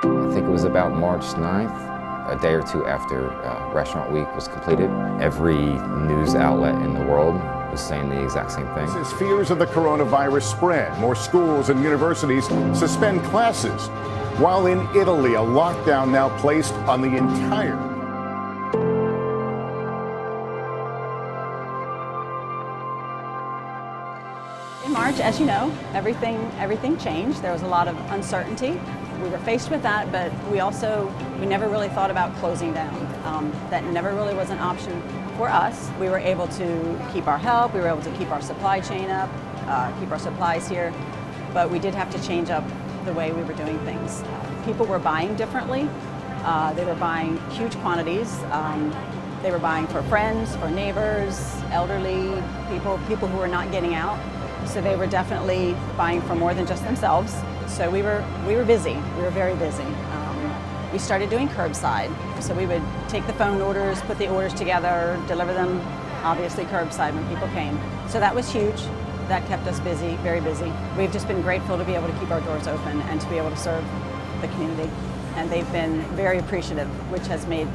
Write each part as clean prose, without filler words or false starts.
I think it was about March 9th, a day or two after Restaurant Week was completed. Every news outlet in the world was saying the exact same thing. As fears of the coronavirus spread, more schools and universities suspend classes, while in Italy, a lockdown now placed on the entire. In March, as you know, everything changed. There was a lot of uncertainty. We were faced with that, but we never really thought about closing down. That never really was an option for us. We were able to keep our help, we were able to keep our supply chain up, keep our supplies here, but we did have to change up the way we were doing things. People were buying differently. They were buying huge quantities. They were buying for friends, for neighbors, elderly people who were not getting out. So they were definitely buying for more than just themselves. So we were busy. We were very busy. We started doing curbside. So we would take the phone orders, put the orders together, deliver them, obviously curbside when people came. So that was huge. That kept us busy, very busy. We've just been grateful to be able to keep our doors open and to be able to serve the community. And they've been very appreciative, which has made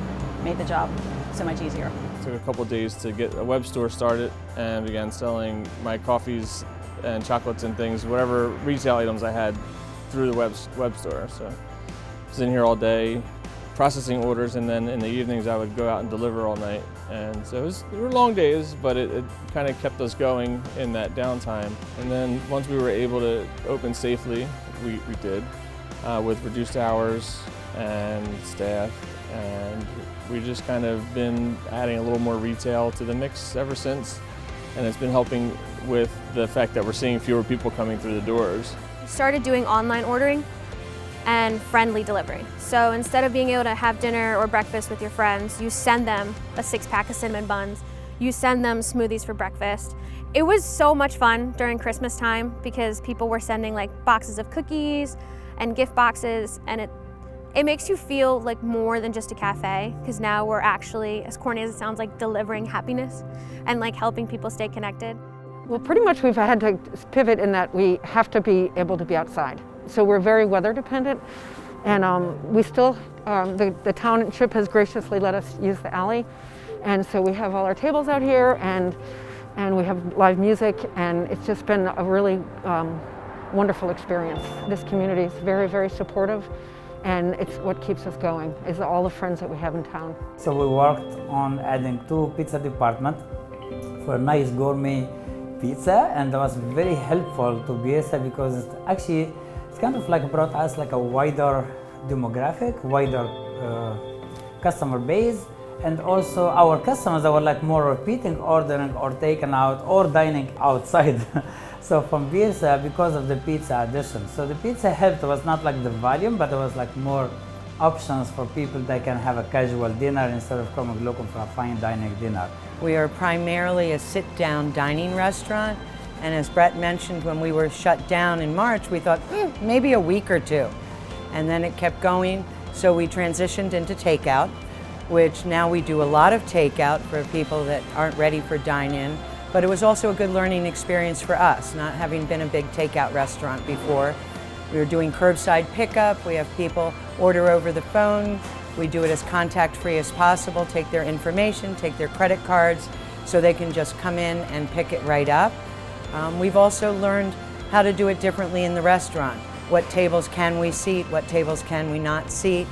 the job so much easier. It took a couple of days to get a web store started and began selling my coffees and chocolates and things, whatever retail items I had through the web store. So I was in here all day processing orders, and then in the evenings I would go out and deliver all night. And so they were long days, but it kind of kept us going in that downtime. And then once we were able to open safely, we did, with reduced hours and staff. And we just kind of been adding a little more retail to the mix ever since. And it's been helping with the fact that we're seeing fewer people coming through the doors. We started doing online ordering and friendly delivery. So instead of being able to have dinner or breakfast with your friends, you send them a 6-pack of cinnamon buns, you send them smoothies for breakfast. It was so much fun during Christmas time because people were sending like boxes of cookies and gift boxes, and it makes you feel like more than just a cafe, because now we're actually, as corny as it sounds, like delivering happiness and like helping people stay connected. Well, pretty much we've had to pivot in that we have to be able to be outside. So we're very weather dependent, and we still, the township has graciously let us use the alley, and so we have all our tables out here, and we have live music, and it's just been a really wonderful experience. This community is very, very supportive, and it's what keeps us going, is all the friends that we have in town. So we worked on adding 2 pizza departments for a nice gourmet pizza, and that was very helpful to Biesa because it's kind of like brought us like a wider demographic, wider customer base, and also our customers that were like more repeating ordering or taking out or dining outside. So from Biesa, because of the pizza addition. So the pizza helped, was not like the volume, but it was like more options for people that can have a casual dinner instead of coming looking for a fine dining dinner. We are primarily a sit-down dining restaurant, and as Brett mentioned, when we were shut down in March, we thought maybe a week or 2, and then it kept going, so we transitioned into takeout, which now we do a lot of takeout for people that aren't ready for dine-in, but it was also a good learning experience for us, not having been a big takeout restaurant before. We were doing curbside pickup, we have people order over the phone, we do it as contact-free as possible, take their information, take their credit cards, so they can just come in and pick it right up. We've also learned how to do it differently in the restaurant. What tables can we seat, what tables can we not seat?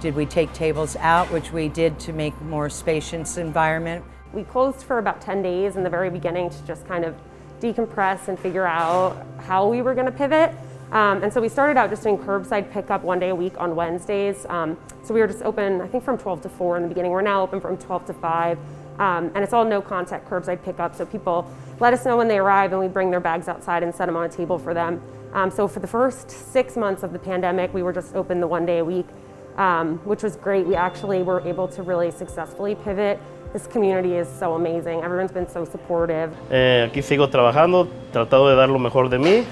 Did we take tables out, which we did to make more spacious environment? We closed for about 10 days in the very beginning to just kind of decompress and figure out how we were going to pivot. And so we started out just doing curbside pickup 1 day a week on Wednesdays. So we were just open, I think, from 12 to 4 in the beginning. We're now open from 12 to 5. And it's all no contact curbside pickup. So people let us know when they arrive and we bring their bags outside and set them on a table for them. So for the first 6 months of the pandemic, we were just open the 1 day a week, which was great. We actually were able to really successfully pivot. This community is so amazing. Everyone's been so supportive. Aquí sigo trabajando, tratando de dar lo mejor de mí.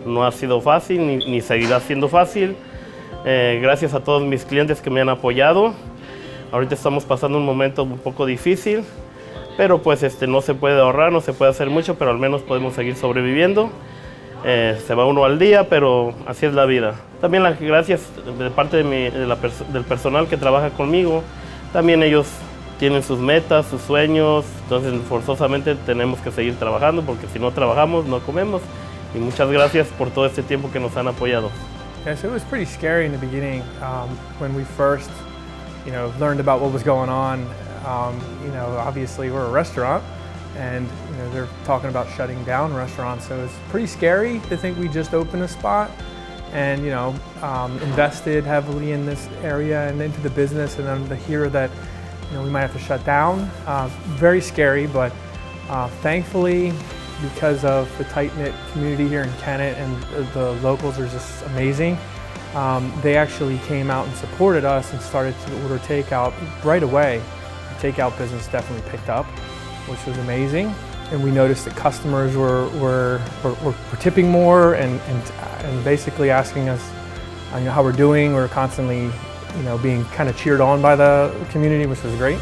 No ha sido fácil, ni seguirá siendo fácil. Gracias a todos mis clientes que me han apoyado. Ahorita estamos pasando un momento un poco difícil, pero pues no se puede ahorrar, no se puede hacer mucho, pero al menos podemos seguir sobreviviendo. Se va uno al día, pero así es la vida. También las gracias de parte del personal que trabaja conmigo. También ellos tienen sus metas, sus sueños, entonces forzosamente tenemos que seguir trabajando porque si no trabajamos no comemos. Y muchas gracias por todo este tiempo que nos han apoyado. Yeah, so it was pretty scary in the beginning when we first, learned about what was going on. Obviously we're a restaurant, and they're talking about shutting down restaurants. So it's pretty scary to think we just opened a spot, and invested heavily in this area and into the business, and then to hear that we might have to shut down. Very scary, but thankfully, because of the tight-knit community here in Kennett and the locals are just amazing, they actually came out and supported us and started to order takeout right away. The takeout business definitely picked up, which was amazing. And we noticed that customers were tipping more and basically asking us how we're doing. We're constantly being kind of cheered on by the community, which was great.